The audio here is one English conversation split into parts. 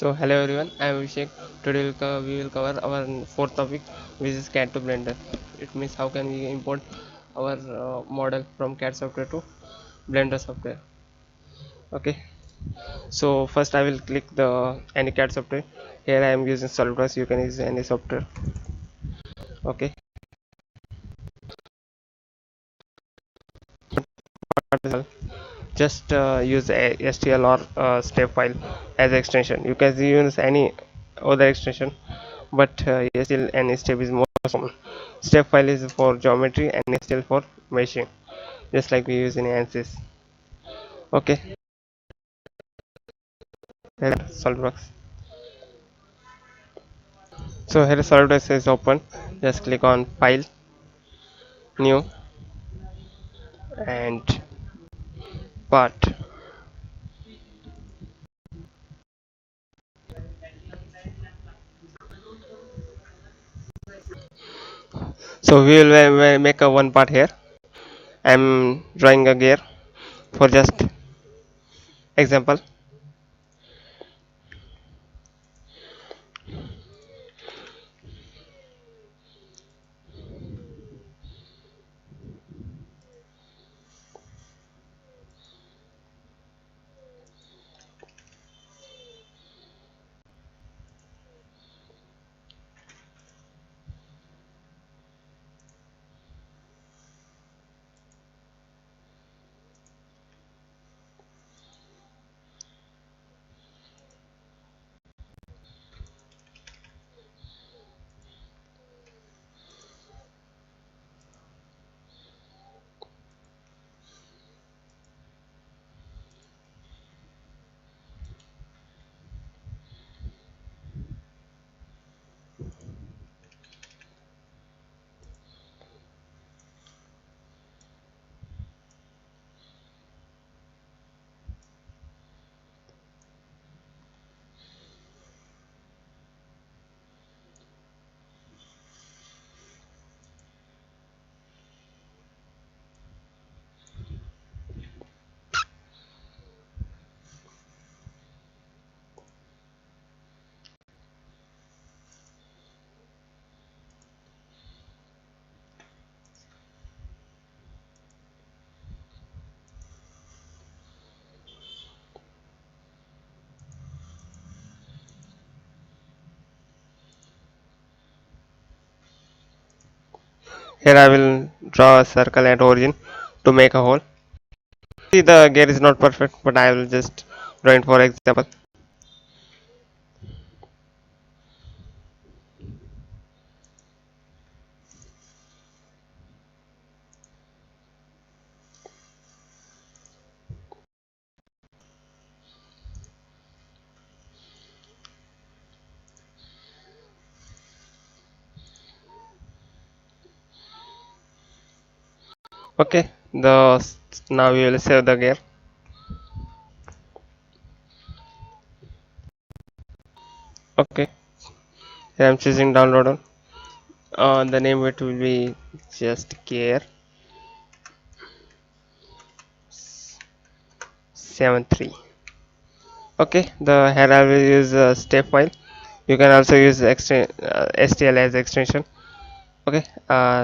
So hello everyone, I am Abhishek. Today we will cover our fourth topic, which is CAD to Blender. It means how can we import our model from CAD software to Blender software. Okay, so first I will click the any CAD software. Here I am using SolidWorks. You can use any software. Okay, just use a STL or step file as extension. You can use any other extension, but STL and step is more common. Step file is for geometry and STL for meshing, just like we use in ANSYS. Okay, here SolidWorks. So here SolidWorks is open. Just click on File, New, and Part. So we will make a one part here. I'm drawing a gear for just example. Here I will draw a circle at origin to make a hole. See, the gear is not perfect, but I will just draw it for example. Okay, now we will save the gear. Okay, here I'm choosing download on. The name it will be just gear 73. Okay, the here I will use a step file. You can also use STL as extension. Okay,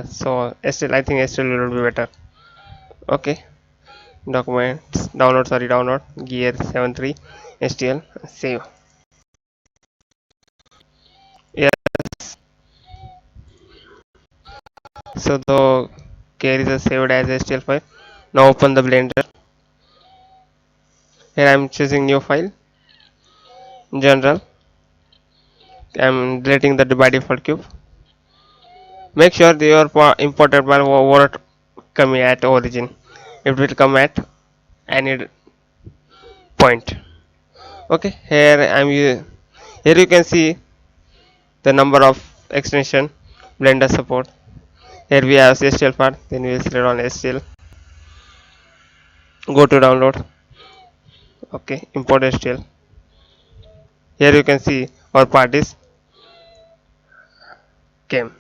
so STL, I think STL will be better. Okay, documents download gear 73 STL, save. Yeah, so the gear is saved as STL file. Now open the Blender. Here I am choosing new file, general. I am deleting the by default cube. Make sure your imported file won't come at origin. It will come at any point. Okay, here you can see the number of extension Blender support. Here we have STL part. Then we will select on STL. Go to download. Okay, import STL. Here you can see our part is came.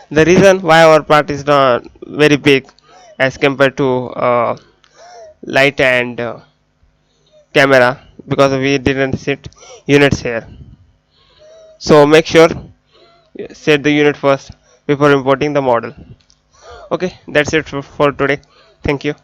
The reason why our part is not very big as compared to light and camera, because we didn't set units here. So make sure you set the unit first before importing the model. Okay, that's it for today. Thank you.